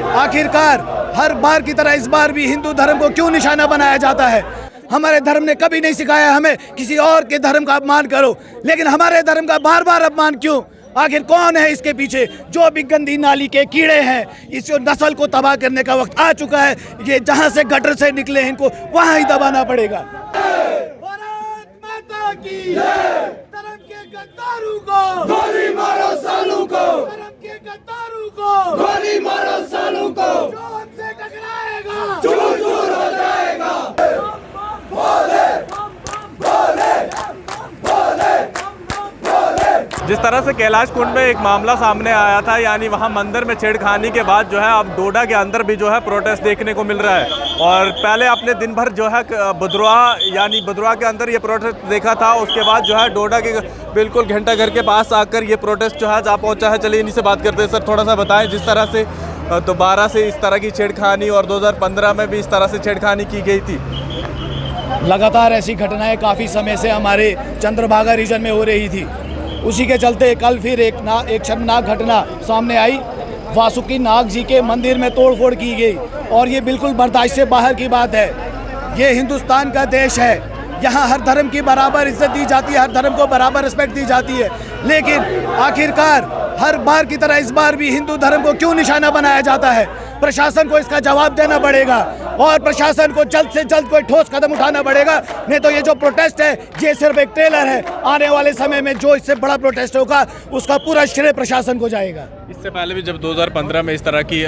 आखिरकार हर बार की तरह इस बार भी हिंदू धर्म को क्यों निशाना बनाया जाता है? हमारे धर्म ने कभी नहीं सिखाया हमें किसी और के धर्म का अपमान करो, लेकिन हमारे धर्म का बार बार अपमान क्यों? आखिर कौन है इसके पीछे? जो भी गंदी नाली के कीड़े हैं, इस नस्ल को तबाह करने का वक्त आ चुका है। ये जहां से गटर से निकले इनको वहां ही दबाना पड़ेगा। भारत माता की धर्म के गद्दारों को गोली मारो, सालों को धर्म के गद्दारों को गोली मारो, सालों को जो हमसे टकराएगा चूर चूर हो जाएगा। बोले बोले बोले बोले। जिस तरह से कैलाश कुंड में एक मामला सामने आया था, यानी वहां मंदिर में छेड़खानी के बाद जो है अब डोडा के अंदर भी जो है प्रोटेस्ट देखने को मिल रहा है। और पहले आपने दिन भर जो है बुधरवा के अंदर ये प्रोटेस्ट देखा था, उसके बाद जो है डोडा के बिल्कुल घंटा घर के पास आकर ये प्रोटेस्ट जो है जा पहुंचा है। चलिए इन्हीं से बात करते हैं। सर, थोड़ा सा बताएं, जिस तरह से दोबारा से इस तरह की छेड़खानी और 2015 में भी इस तरह से छेड़खानी की गई थी। लगातार ऐसी घटनाएं काफ़ी समय से हमारे चंद्रभागा रीजन में हो रही थी। उसी के चलते कल फिर एक शर्मनाक घटना सामने आई। वासुकी नाग जी के मंदिर में तोड़फोड़ की गई और ये बिल्कुल बर्दाश्त से बाहर की बात है। ये हिंदुस्तान का देश है, यहाँ हर धर्म की बराबर इज्जत दी जाती है, हर धर्म को बराबर रिस्पेक्ट दी जाती है। लेकिन आखिरकार हर बार की तरह इस बार भी हिंदू धर्म को क्यों निशाना बनाया जाता है? प्रशासन को इसका जवाब देना पड़ेगा और प्रशासन को जल्द से जल्द कोई ठोस कदम उठाना पड़ेगा। नहीं तो ये जो प्रोटेस्ट है ये सिर्फ एक ट्रेलर है। आने वाले समय में जो इससे बड़ा प्रोटेस्ट होगा उसका पूरा श्रेय प्रशासन को जाएगा। इससे पहले भी जब 2015 में इस तरह की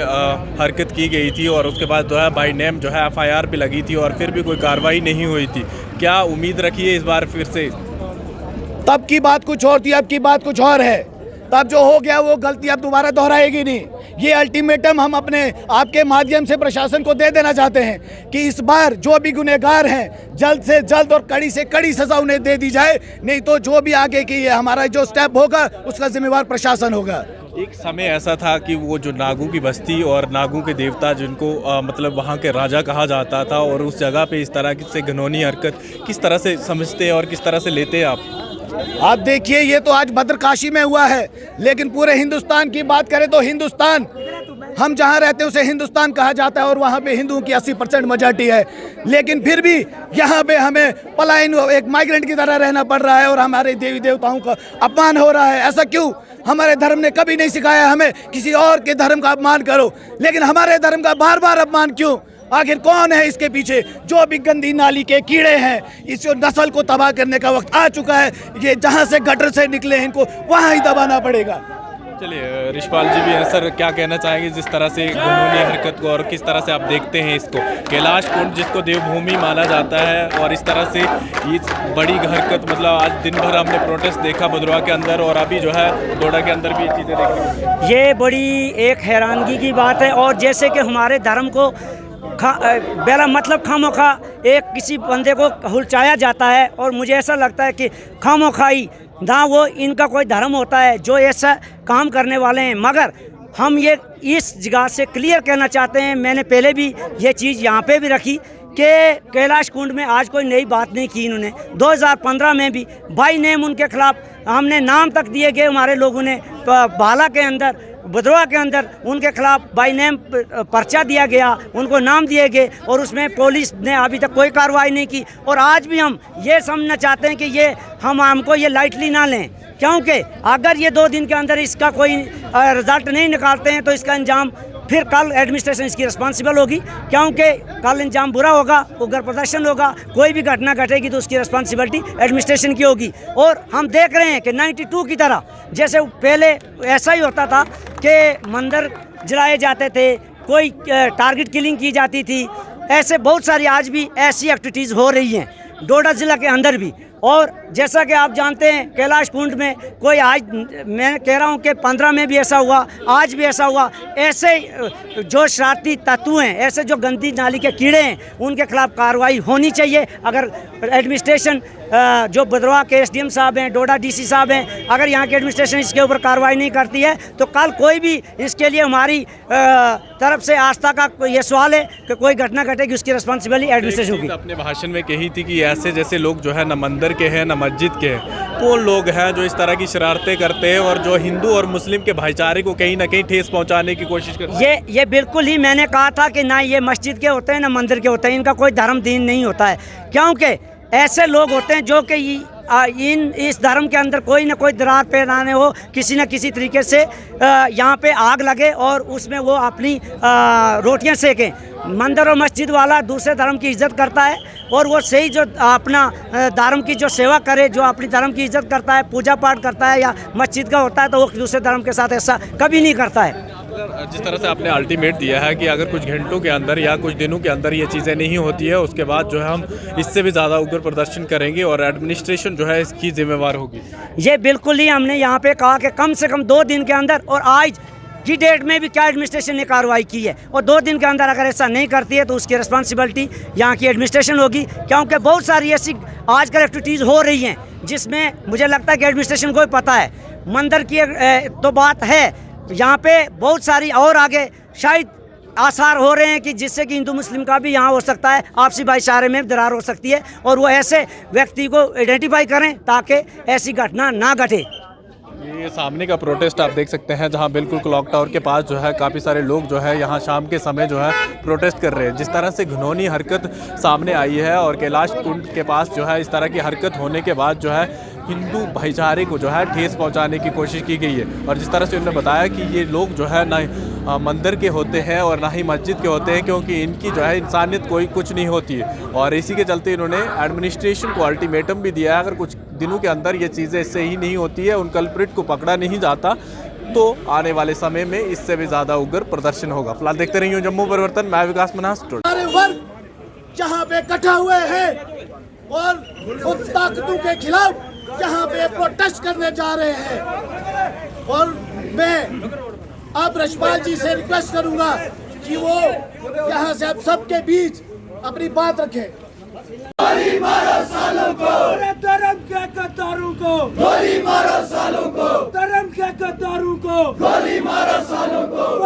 हरकत की गई थी और उसके बाद जो है बाई नेम जो है FIR भी लगी थी और फिर भी कोई कार्रवाई नहीं हुई थी, क्या उम्मीद रखी है इस बार फिर से? तब की बात कुछ और थी, अब की बात कुछ और है। तब जो हो गया वो गलती अब दोबारा दोहराएगी नहीं। ये अल्टीमेटम हम अपने आपके माध्यम से प्रशासन को दे देना चाहते हैं कि इस बार जो भी गुनहगार हैं जल्द से जल्द और कड़ी से कड़ी सजा उन्हें दे दी जाए। नहीं तो जो भी आगे की हमारा जो स्टेप होगा उसका जिम्मेवार प्रशासन होगा। एक समय ऐसा था कि वो जो नागों की बस्ती और नागों के देवता जिनको मतलब वहाँ के राजा कहा जाता था, और उस जगह पे इस तरह से घिनौनी हरकत किस तरह से समझते हैं और किस तरह से लेते हैं आप? आप देखिए, ये तो आज भद्रकाशी में हुआ है, लेकिन पूरे हिंदुस्तान की बात करें तो हिंदुस्तान, हम जहां रहते हैं उसे हिंदुस्तान कहा जाता है और वहां पे हिंदुओं की 80% मेजॉरिटी है। लेकिन फिर भी यहां पे हमें पलायन एक माइग्रेंट की तरह रहना पड़ रहा है और हमारे देवी देवताओं का अपमान हो रहा है। ऐसा क्यों? हमारे धर्म ने कभी नहीं सिखाया हमें किसी और के धर्म का अपमान करो, लेकिन हमारे धर्म का बार बार अपमान क्यों? आखिर कौन है इसके पीछे? जो भी गंदी नाली के कीड़े हैं, इस नस्ल को तबाह करने का वक्त आ चुका है। ये जहां से गटर से निकले इनको वहां ही दबाना पड़ेगा। चलिए, रिशपाल जी भी हैं। सर, क्या कहना चाहेंगे जिस तरह से घिनौनी हरकत को, और किस तरह से आप देखते हैं इसको? कैलाश कुंड जिसको देवभूमि माना जाता है और इस तरह से ये बड़ी हरकत, मतलब आज दिन भर हमने प्रोटेस्ट देखा बुधरवा के अंदर और अभी जो है डोडा के अंदर भी ये चीज़ें देखी। ये बड़ी एक हैरानगी की बात है। और जैसे कि हमारे धर्म को बेला मतलब खामोखा एक किसी बंदे को हुलचाया जाता है, और मुझे ऐसा लगता है कि खामोखाई ना वो इनका कोई धर्म होता है जो ऐसा काम करने वाले हैं। मगर हम ये इस जगह से क्लियर कहना चाहते हैं, मैंने पहले भी ये चीज़ यहाँ पे भी रखी कि कैलाश कुंड में आज कोई नई बात नहीं की इन्होंने। 2015 में भी बाई नेम उनके खिलाफ हमने नाम तक दिए गए, हमारे लोगों ने बाला के अंदर, बुधरवा के अंदर उनके खिलाफ बाई नेम पर्चा दिया गया, उनको नाम दिए गए और उसमें पुलिस ने अभी तक कोई कार्रवाई नहीं की। और आज भी हम ये समझना चाहते हैं कि ये हमको ये लाइटली ना लें, क्योंकि अगर ये 2 दिन के अंदर इसका कोई रिजल्ट नहीं निकालते हैं तो इसका अंजाम फिर कल एडमिनिस्ट्रेशन इसकी रिस्पॉन्सिबल होगी, क्योंकि कल अंजाम बुरा होगा, उग्र प्रदर्शन होगा, कोई भी घटना घटेगी तो उसकी रिस्पॉन्सिबिलिटी एडमिनिस्ट्रेशन की होगी। और हम देख रहे हैं कि 92 की तरह जैसे पहले ऐसा ही होता था कि मंदिर जलाए जाते थे, कोई टारगेट किलिंग की जाती थी, ऐसे बहुत सारी आज भी ऐसी एक्टिविटीज़ हो रही हैं डोडा ज़िला के अंदर भी। और जैसा कि आप जानते हैं कैलाश कुंड में कोई, आज मैं कह रहा हूं कि 15 में भी ऐसा हुआ, आज भी ऐसा हुआ। ऐसे जो शरारती तत्व हैं, ऐसे जो गंदी नाली के कीड़े हैं, उनके खिलाफ कार्रवाई होनी चाहिए। अगर एडमिनिस्ट्रेशन जो बुधरवा के SDM साहब हैं, डोडा DC साहब हैं, अगर यहाँ की एडमिनिस्ट्रेशन इसके ऊपर कार्रवाई नहीं करती है तो कल कोई भी इसके लिए हमारी तरफ से आस्था का ये सवाल है कि कोई घटना घटेगी उसकी रिस्पॉन्सिबिलिटी एडमिनिस्ट्रेशन होगी। अपने भाषण में कही थी कि ऐसे जैसे लोग जो है ना मंदिर मंदिर के हैं ना मस्जिद के हैं। कौन लोग हैं जो इस तरह की शरारतें करते हैं और जो हिंदू और मुस्लिम के भाईचारे को कहीं ना कहीं ठेस पहुंचाने की कोशिश करते हैं? ये बिल्कुल ही मैंने कहा था कि ना ये मस्जिद के होते हैं ना मंदिर के होते हैं, इनका कोई धर्म दीन नहीं होता है, क्योंकि ऐसे लोग होते हैं जो कि इस धर्म के अंदर कोई ना कोई दरार पैदाने हो, किसी न किसी तरीके से यहाँ पे आग लगे और उसमें वो अपनी रोटियां सेकें। मंदिर और मस्जिद वाला दूसरे धर्म की इज्जत करता है और वो सही जो अपना धर्म की जो सेवा करे, जो अपनी धर्म की इज्जत करता है, पूजा पाठ करता है या मस्जिद का होता है, तो वो दूसरे धर्म के साथ ऐसा कभी नहीं करता है। जिस तरह से आपने अल्टीमेट दिया है कि अगर कुछ घंटों के अंदर या कुछ दिनों के अंदर ये चीज़ें नहीं होती है, उसके बाद जो है हम इससे भी ज़्यादा उग्र प्रदर्शन करेंगे और एडमिनिस्ट्रेशन जो है इसकी जिम्मेवार होगी। ये बिल्कुल ही हमने यहाँ पे कहा कि कम से कम 2 दिन के अंदर, और आज की डेट में भी क्या एडमिनिस्ट्रेशन ने कार्रवाई की है, और 2 दिन के अंदर अगर ऐसा नहीं करती है तो उसकी रिस्पॉन्सिबिलिटी यहाँ की एडमिनिस्ट्रेशन होगी, क्योंकि बहुत सारी ऐसी आजकल एक्टिविटीज़ हो रही हैं जिसमें मुझे लगता है कि एडमिनिस्ट्रेशन को भी पता है। मंदिर की तो बात है, यहाँ पे बहुत सारी और आगे शायद आसार हो रहे हैं कि जिससे कि हिंदू मुस्लिम का भी यहाँ हो सकता है, आपसी भाईचारे में दरार हो सकती है, और वो ऐसे व्यक्ति को आइडेंटिफाई करें ताकि ऐसी घटना ना घटे। ये सामने का प्रोटेस्ट आप देख सकते हैं, जहां बिल्कुल क्लॉक टावर के पास जो है काफ़ी सारे लोग जो है यहाँ शाम के समय जो है प्रोटेस्ट कर रहे हैं। जिस तरह से घिनौनी हरकत सामने आई है और कैलाश कुंड के पास जो है इस तरह की हरकत होने के बाद जो है हिंदू भाईचारे को जो है ठेस पहुंचाने की कोशिश की गई है। और जिस तरह से उन्होंने बताया कि ये लोग जो है ना मंदिर के होते हैं और ना ही मस्जिद के होते हैं, क्योंकि इनकी जो है इंसानियत कोई कुछ नहीं होती है। और इसी के चलते इन्होंने एडमिनिस्ट्रेशन को अल्टीमेटम भी दिया है, अगर कुछ दिनों के अंदर ये चीज़ें इससे ही नहीं होती है, उन कल्प्रिट को पकड़ा नहीं जाता, तो आने वाले समय में इससे भी ज़्यादा उग्र प्रदर्शन होगा। फिलहाल देखते रहिए जम्मू परिवर्तन, मैं विकास मन्हास। हमारे वर्ग जहाँ पे इकट्ठा हुए हैं और उन ताकतों के खिलाफ यहाँ पे प्रोटेस्ट करने जा रहे हैं, और मैं अब रजपाल जी से रिक्वेस्ट करूंगा कि वो यहाँ से अब सबके बीच अपनी बात रखें। गोली मारो सालों को, धर्म के गद्दारों को गोली मारो सालों को, धर्म के गद्दारों को गोली मारो सालों को।